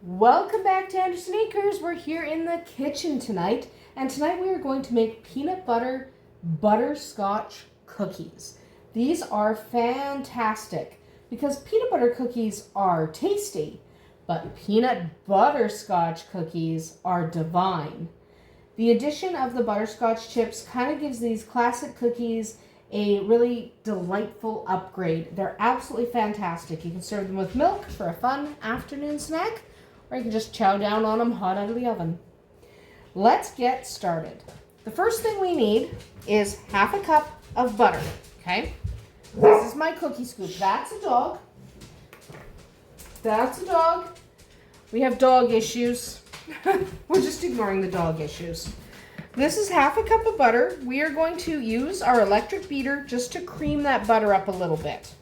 Welcome back to Andersen Acres. We're here in the kitchen tonight, and tonight we are going to make peanut butter butterscotch cookies. These are fantastic because peanut butter cookies are tasty, but peanut butterscotch cookies are divine. The addition of the butterscotch chips kind of gives these classic cookies a really delightful upgrade. They're absolutely fantastic. You can serve them with milk for a fun afternoon snack, or you can just chow down on them hot out of the oven. Let's get started. The first thing we need is half a cup of butter, okay? This is my cookie scoop. That's a dog. That's a dog. We have dog issues. We're just ignoring the dog issues. This is half a cup of butter. We are going to use our electric beater just to cream that butter up a little bit.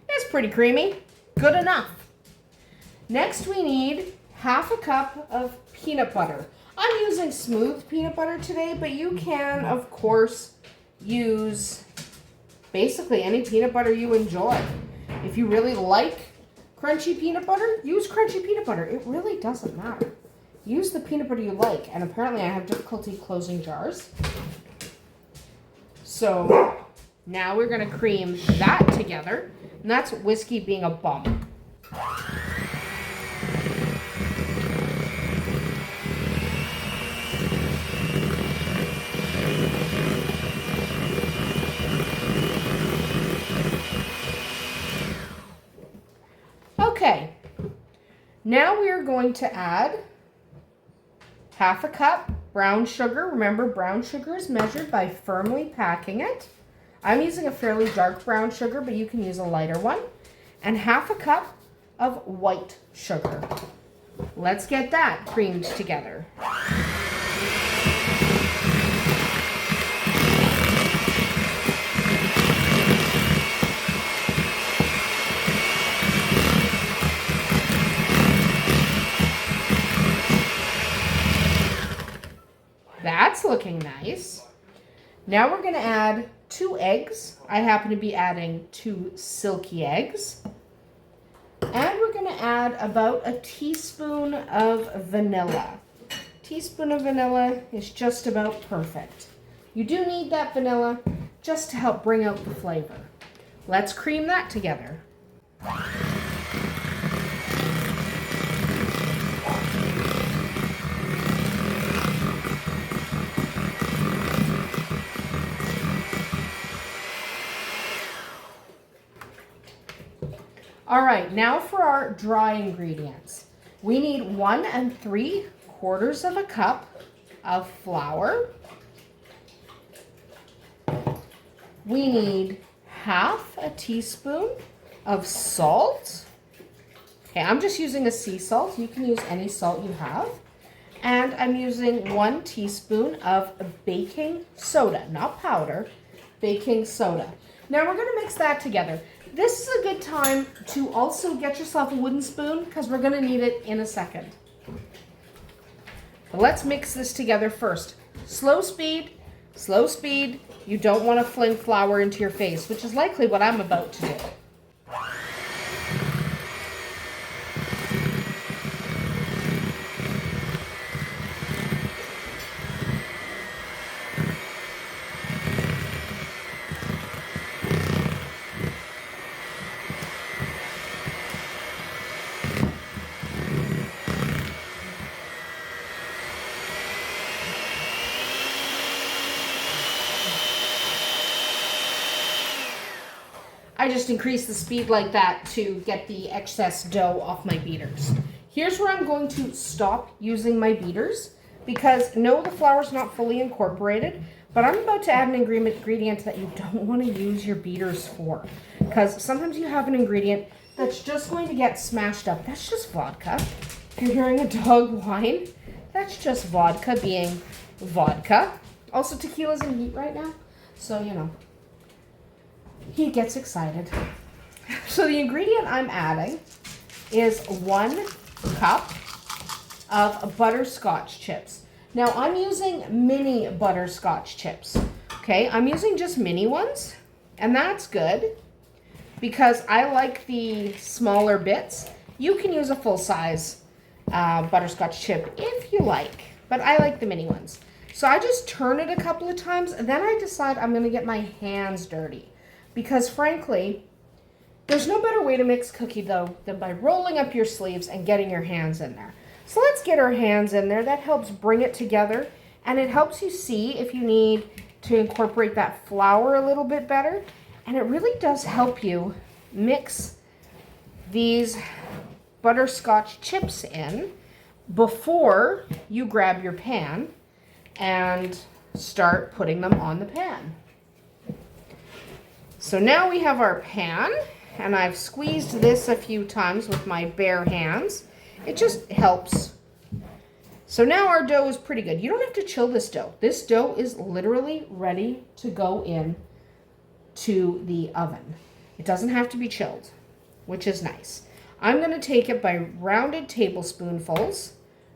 It's pretty creamy. Good enough. Next we need half a cup of peanut butter. I'm using smooth peanut butter today, but you can, of course, use basically any peanut butter you enjoy. If you really like crunchy peanut butter, use crunchy peanut butter. It really doesn't matter. Use the peanut butter you like, and apparently I have difficulty closing jars. So now we're going to cream that together, and that's whiskey being a bum. Okay, now we are going to add half a cup brown sugar. Remember, brown sugar is measured by firmly packing it. I'm using a fairly dark brown sugar, but you can use a lighter one. And half a cup of white sugar. Let's get that creamed together. That's looking nice. Now we're going to add 2 eggs. I happen to be adding 2 silky eggs. And we're going to add about a teaspoon of vanilla. A teaspoon of vanilla is just about perfect. You do need that vanilla just to help bring out the flavor. Let's cream that together. All right, now for our dry ingredients. We need 1 3/4 cup of flour. We need half a teaspoon of salt. Okay, I'm just using a sea salt. You can use any salt you have. And I'm using 1 teaspoon of baking soda, not powder, baking soda. Now we're gonna mix that together. This is a good time to also get yourself a wooden spoon because we're going to need it in a second. But let's mix this together first. Slow speed, slow speed. You don't want to fling flour into your face, which is likely what I'm about to do. I just increased the speed like that to get the excess dough off my beaters. Here's where I'm going to stop using my beaters because no, the flour's not fully incorporated, but I'm about to add an ingredient that you don't want to use your beaters for because sometimes you have an ingredient that's just going to get smashed up. That's just vodka. If you're hearing a dog whine, that's just vodka being vodka. Also, tequila's in heat right now, so you know. He gets excited. So the ingredient I'm adding is 1 cup of butterscotch chips. Now I'm using mini butterscotch chips. Okay, I'm using just mini ones, and that's good because I like the smaller bits. You can use a full-size butterscotch chip if you like, but I like the mini ones. So I just turn it a couple of times, and then I decide I'm going to get my hands dirty because frankly, there's no better way to mix cookie dough than by rolling up your sleeves and getting your hands in there. So let's get our hands in there. That helps bring it together, and it helps you see if you need to incorporate that flour a little bit better. And it really does help you mix these butterscotch chips in before you grab your pan and start putting them on the pan. So now we have our pan, and I've squeezed this a few times with my bare hands. It just helps. So now our dough is pretty good. You don't have to chill this dough. This dough is literally ready to go in to the oven. It doesn't have to be chilled, which is nice. I'm going to take it by rounded tablespoonfuls.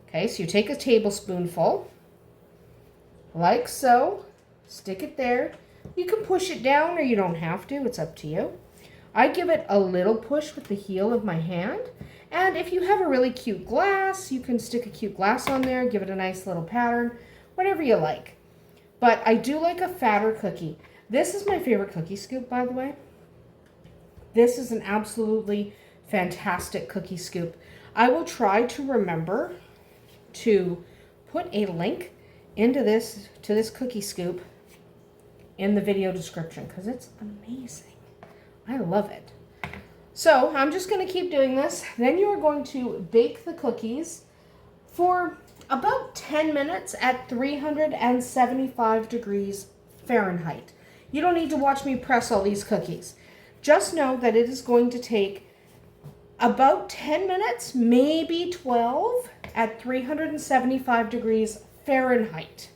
Okay, so you take a tablespoonful, like so, stick it there. You can push it down or you don't have to, it's up to you. I give it a little push with the heel of my hand, and if you have a really cute glass, you can stick a cute glass on there, give it a nice little pattern, whatever you like. But I do like a fatter cookie. This is my favorite cookie scoop, by the way. This is an absolutely fantastic cookie scoop. I will try to remember to put a link into this cookie scoop in the video description because it's amazing. I love it. So I'm just going to keep doing this. Then you are going to bake the cookies for about 10 minutes at 375 degrees Fahrenheit. You don't need to watch me press all these cookies. Just know that it is going to take about 10 minutes, maybe 12, at 375 degrees Fahrenheit,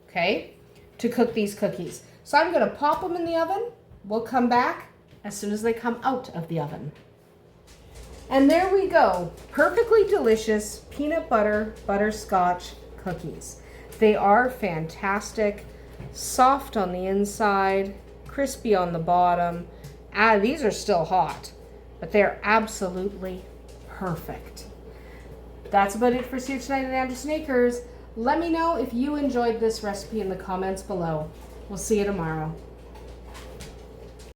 okay, to cook these cookies. So I'm going to pop them in the oven. We'll come back as soon as they come out of the oven. And there we go. Perfectly delicious peanut butter butterscotch cookies. They are fantastic, soft on the inside, crispy on the bottom. These are still hot, but they're absolutely perfect. That's about it for Sue tonight at Andersen Acres. Let me know if you enjoyed this recipe in the comments below. We'll see you tomorrow.